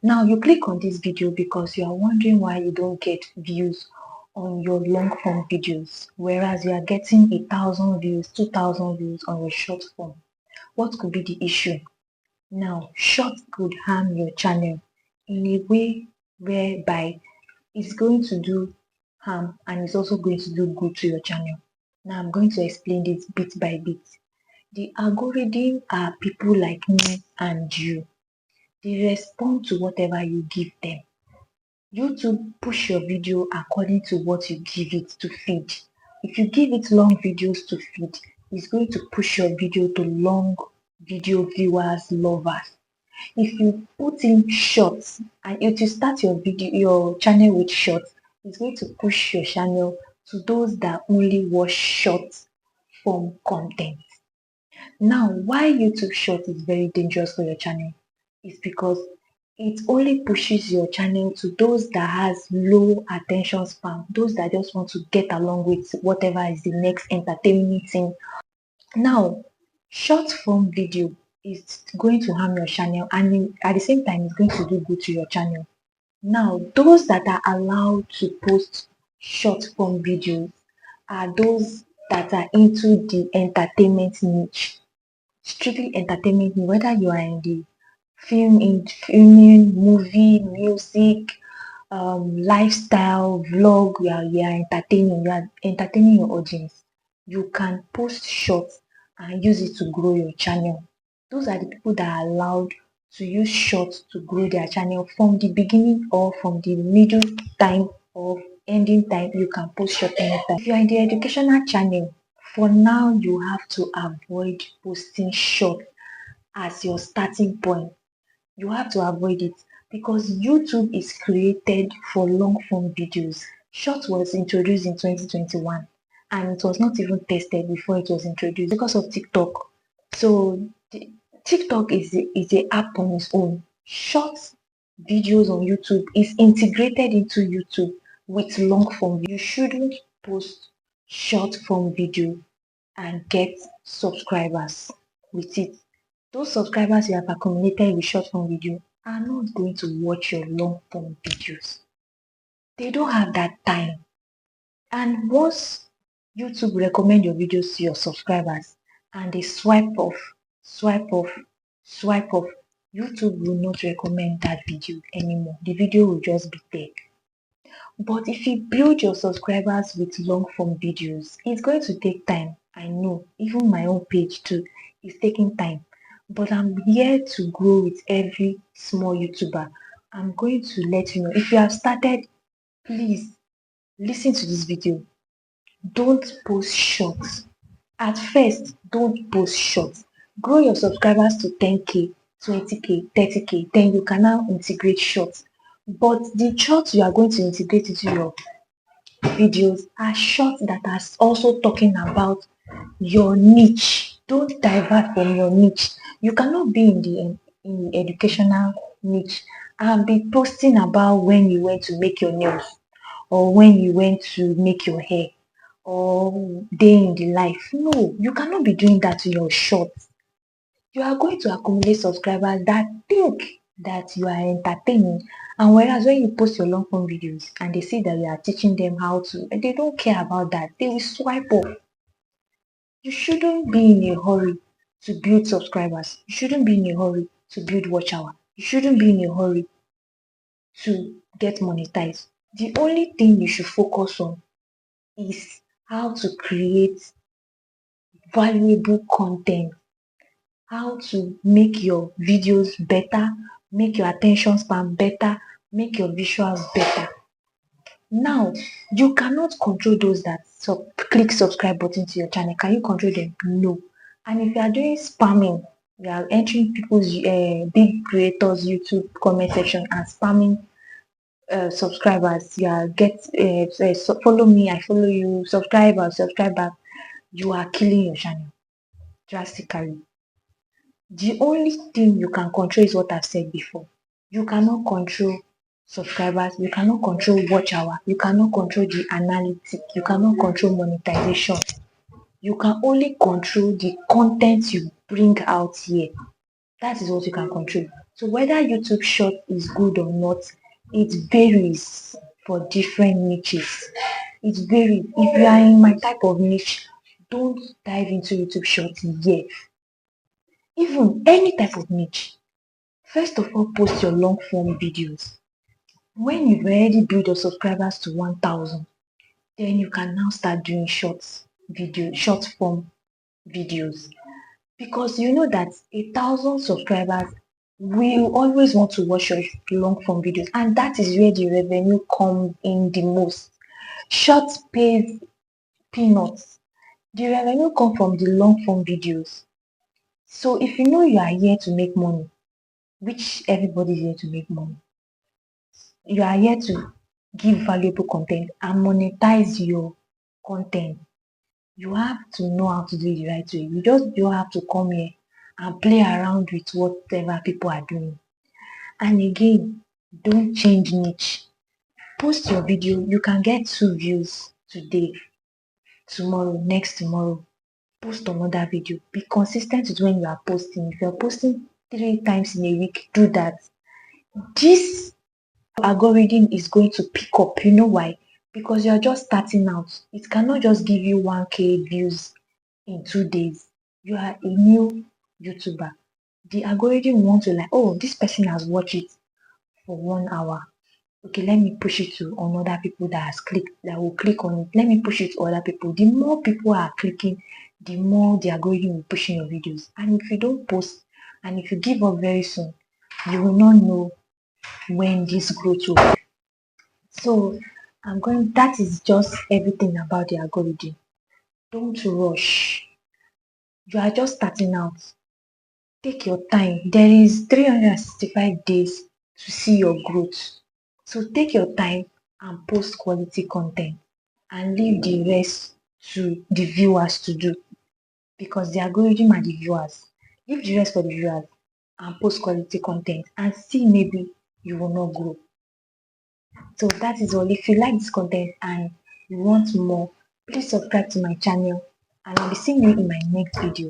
Now you click on this video because you are wondering why you don't get views on your long form videos, whereas you are getting 1,000 views, 2,000 views on your short form. What could be the issue? Now, short could harm your channel in a way whereby it's going to do harm and it's also going to do good to your channel. Now, I'm going to explain this bit by bit. The algorithm are people like me and you. They respond to whatever you give them. YouTube push your video according to what you give it to feed. If you give it long videos to feed, it's going to push your video to long video viewers, lovers. If you put in shorts and if you start your channel with shorts, it's going to push your channel to those that only watch short form content. Now, why YouTube short is very dangerous for your channel is because it only pushes your channel to those that has low attention span, those that just want to get along with whatever is the next entertainment thing. Now, short form video is going to harm your channel and at the same time it's going to do good to your channel. Now, those that are allowed to post short form videos are those that are into the entertainment niche, strictly entertainment, whether you are in the filming, movie, music, lifestyle, vlog, you are entertaining your audience. You can post shorts and use it to grow your channel. Those are the people that are allowed to use shorts to grow their channel from the beginning or from the middle time or ending time. You can post short anytime. If you are in the educational channel, for now you have to avoid posting short as your starting point. You have to avoid it because YouTube is created for long form videos. Short was introduced in 2021 and it was not even tested before it was introduced because of TikTok. So TikTok is a app on its own. Short videos on YouTube is integrated into YouTube with long form. You shouldn't post short form video and get subscribers with it. Those subscribers you have accumulated with short form video are not going to watch your long form videos. They don't have that time. And once YouTube recommend your videos to your subscribers and they swipe off, swipe off, swipe off, YouTube will not recommend that video anymore. The video will just be there. But if you build your subscribers with long form videos, it's going to take time. I know, even my own page too is taking time. But I'm here to grow with every small YouTuber. I'm going to let you know. If you have started, please listen to this video. Don't post shorts. At first, don't post shorts. Grow your subscribers to 10K, 20K, 30K. Then you can now integrate shorts. But the shorts you are going to integrate into your videos are shorts that are also talking about your niche. Don't divert from your niche. You cannot be in the educational niche and be posting about when you went to make your nails or when you went to make your hair or day in the life. No, you cannot be doing that to your shorts. You are going to accumulate subscribers that think that you are entertaining, and whereas when you post your long form videos and they see that you are teaching them how to, they don't care about that. They will swipe off. You shouldn't be in a hurry to build subscribers. You shouldn't be in a hurry to build watch hour. You shouldn't be in a hurry to get monetized. The only thing you should focus on is how to create valuable content, how to make your videos better, make your attention span better, make your visuals better. Now, you cannot control those that click subscribe button to your channel. Can you control them? No. And if you are doing spamming, you are entering people's big creators YouTube comment section and spamming subscribers. You are follow me, I follow you, subscribe back. You are killing your channel drastically. The only thing you can control is what I've said before. You cannot control subscribers, you cannot control watch hour, you cannot control the analytics, you cannot control monetization. You can only control the content you bring out here. That is what you can control. So whether YouTube short is good or not, it varies for different niches. It varies. If you are in my type of niche, don't dive into YouTube short yet. Even any type of niche, first of all, post your long form videos. When you've already built your subscribers to 1,000, then you can now start doing short form videos, because you know that 1,000 subscribers will always want to watch your long form videos, and that is where the revenue comes in the most. Short pays peanuts. The revenue comes from the long form videos. So if you know you are here to make money, which everybody is here to make money, you are here to give valuable content and monetize your content, you have to know how to do it the right way. You just don't have to come here and play around with whatever people are doing. And again, don't change niche. Post your video. You can get 2 views today, tomorrow, next tomorrow. Post another video. Be consistent with when you are posting. If you're posting 3 times in a week, do that. This algorithm is going to pick up. You know why? Because you're just starting out. It cannot just give you 1K views in 2 days. You are a new YouTuber. The algorithm wants to like, oh, this person has watched it for 1 hour. Okay, let me push it to another people that will click on it. Let me push it to other people. The more people are clicking, the more the algorithm will push in your videos. And if you don't post, and if you give up very soon, you will not know when this growth will be. So that is just everything about the algorithm. Don't rush. You are just starting out. Take your time. There is 365 days to see your growth. So take your time and post quality content and leave the rest to the viewers to do, because the algorithm are the viewers. Leave the rest for the viewers and post quality content and see, maybe you will not grow. So that is all. If you like this content and you want more, please subscribe to my channel, and I'll be seeing you in my next video.